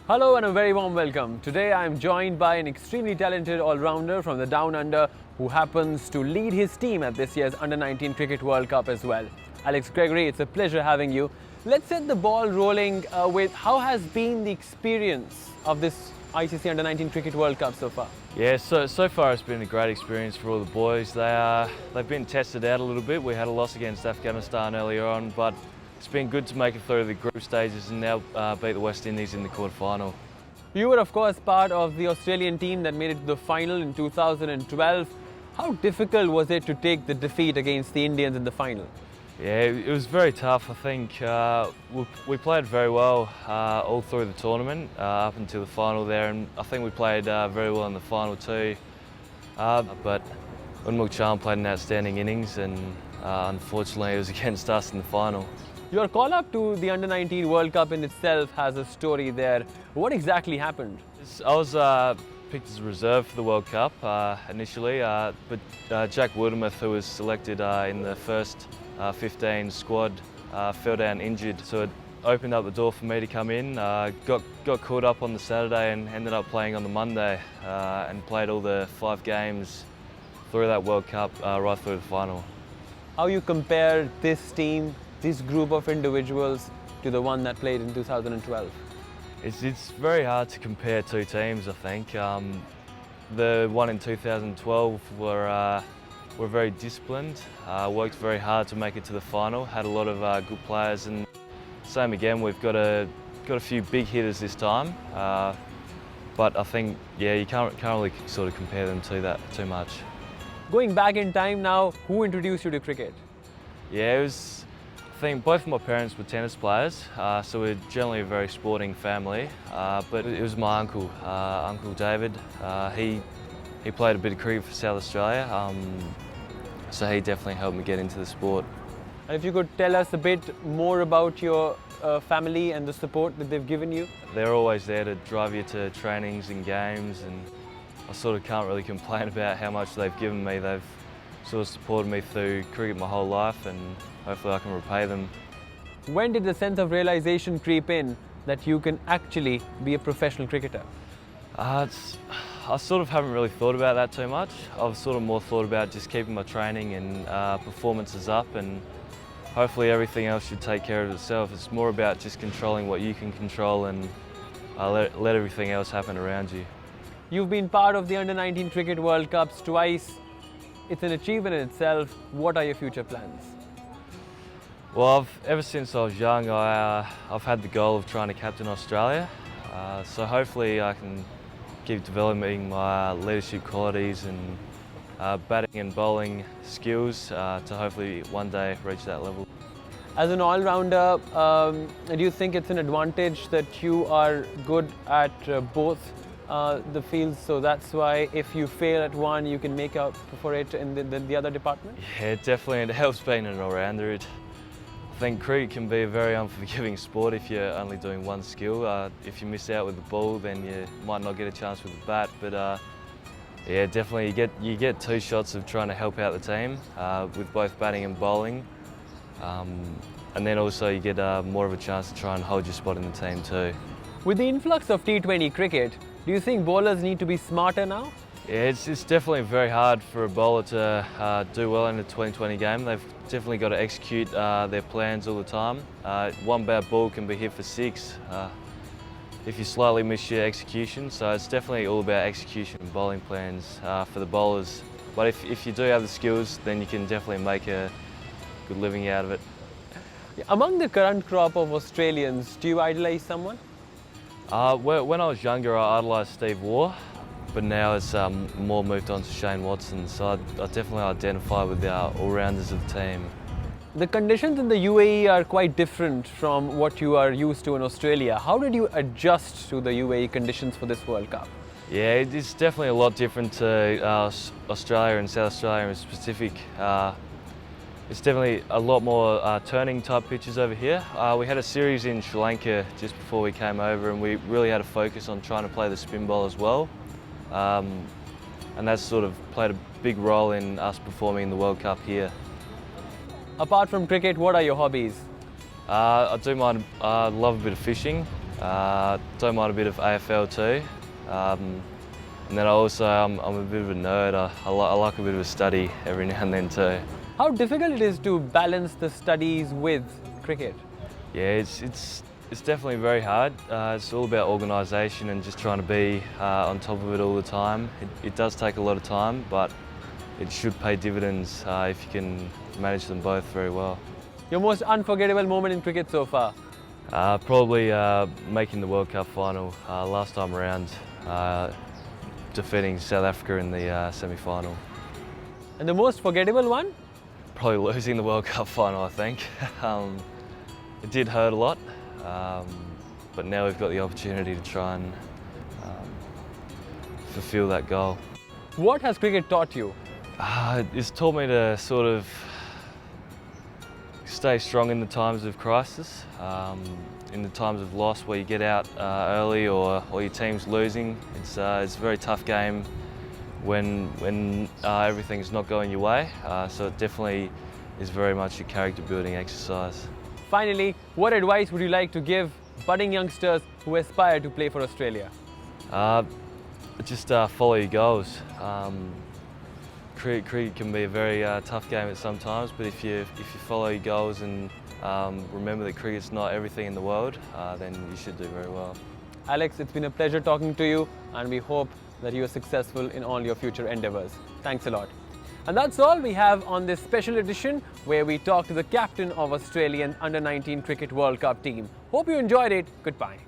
Hello and a very warm welcome. Today I am joined by an extremely talented all-rounder from the Down Under who happens to lead his team at this year's Under-19 Cricket World Cup as well. Alex Gregory, it's a pleasure having you. Let's set the ball rolling with how has been the experience of this ICC Under-19 Cricket World Cup so far? Yeah, so far it's been a great experience for all the boys. They've been tested out a little bit. We had a loss against Afghanistan earlier on, but it's been good to make it through the group stages and now beat the West Indies in the quarterfinal. You were of course part of the Australian team that made it to the final in 2012. How difficult was it to take the defeat against the Indians in the final? Yeah, it was very tough. I think we played very well all through the tournament up until the final there, and I think we played very well in the final too. But Unmukchan played an outstanding innings, and unfortunately it was against us in the final. Your call-up to the Under-19 World Cup in itself has a story there. What exactly happened? I was picked as a reserve for the World Cup initially, but Jack Woodemouth, who was selected in the first 15 squad, fell down injured. So it opened up the door for me to come in. Got caught up on the Saturday and ended up playing on the Monday and played all the 5 games through that World Cup right through the final. How you compare this team, this group of individuals, to the one that played in 2012? It's very hard to compare two teams, I think. The one in 2012 were very disciplined, worked very hard to make it to the final, had a lot of good players, and same again, we've got a few big hitters this time, but I think, yeah, you can't really sort of compare them to that too much. Going back in time now, who introduced you to cricket? Yeah, I think both of my parents were tennis players, so we're generally a very sporting family, but it was my uncle, Uncle David. He played a bit of cricket for South Australia, so he definitely helped me get into the sport. And if you could tell us a bit more about your family and the support that they've given you? They're always there to drive you to trainings and games, and I sort of can't really complain about how much they've given me. They've sort of supported me through cricket my whole life, and hopefully I can repay them. When did the sense of realization creep in that you can actually be a professional cricketer? I sort of haven't really thought about that too much. I've sort of more thought about just keeping my training and performances up, and hopefully everything else should take care of itself. It's more about just controlling what you can control and let everything else happen around you. You've been part of the Under-19 Cricket World Cups twice. It's an achievement in itself. What are your future plans? Well, ever since I was young, I've had the goal of trying to captain Australia. So hopefully I can keep developing my leadership qualities and batting and bowling skills to hopefully one day reach that level. As an all-rounder, do you think it's an advantage that you are good at both the fields, so that's why if you fail at one, you can make up for it in the other department? Yeah, definitely. It helps being an all-rounder. I think cricket can be a very unforgiving sport if you're only doing one skill. If you miss out with the ball, then you might not get a chance with the bat. But yeah, definitely you get 2 shots of trying to help out the team with both batting and bowling, and then also you get more of a chance to try and hold your spot in the team too. With the influx of T20 cricket, do you think bowlers need to be smarter now? Yeah, it's definitely very hard for a bowler to do well in a 2020 game. They've definitely got to execute their plans all the time. One bad ball can be hit for 6 if you slightly miss your execution. So it's definitely all about execution and bowling plans for the bowlers. But if you do have the skills, then you can definitely make a good living out of it. Among the current crop of Australians, do you idolise someone? When I was younger, I idolised Steve Waugh. But now it's more moved on to Shane Watson, so I definitely identify with the all-rounders of the team. The conditions in the UAE are quite different from what you are used to in Australia. How did you adjust to the UAE conditions for this World Cup? Yeah, it's definitely a lot different to Australia and South Australia in specific. It's definitely a lot more turning type pitches over here. We had a series in Sri Lanka just before we came over, and we really had a focus on trying to play the spin ball as well. And that's sort of played a big role in us performing in the World Cup here. Apart from cricket, what are your hobbies? I love a bit of fishing. Don't mind a bit of AFL too. And then I'm a bit of a nerd. I like a bit of a study every now and then too. How difficult it is to balance the studies with cricket? Yeah, it's definitely very hard. It's all about organisation and just trying to be on top of it all the time. It does take a lot of time, but it should pay dividends if you can manage them both very well. Your most unforgettable moment in cricket so far? Probably making the World Cup final last time around, defeating South Africa in the semi-final. And the most forgettable one? Probably losing the World Cup final, I think. It did hurt a lot, but now we've got the opportunity to try and fulfil that goal. What has cricket taught you? It's taught me to sort of stay strong in the times of crisis, in the times of loss where you get out early or your team's losing. It's a very tough game when everything's not going your way, so it definitely is very much a character building exercise. Finally, what advice would you like to give budding youngsters who aspire to play for Australia? Just follow your goals. Cricket can be a very tough game at some times, but if you follow your goals and remember that cricket's not everything in the world, then you should do very well. Alex, it's been a pleasure talking to you, and we hope that you are successful in all your future endeavours. Thanks a lot. And that's all we have on this special edition where we talk to the captain of Australian Under-19 Cricket World Cup team. Hope you enjoyed it. Goodbye.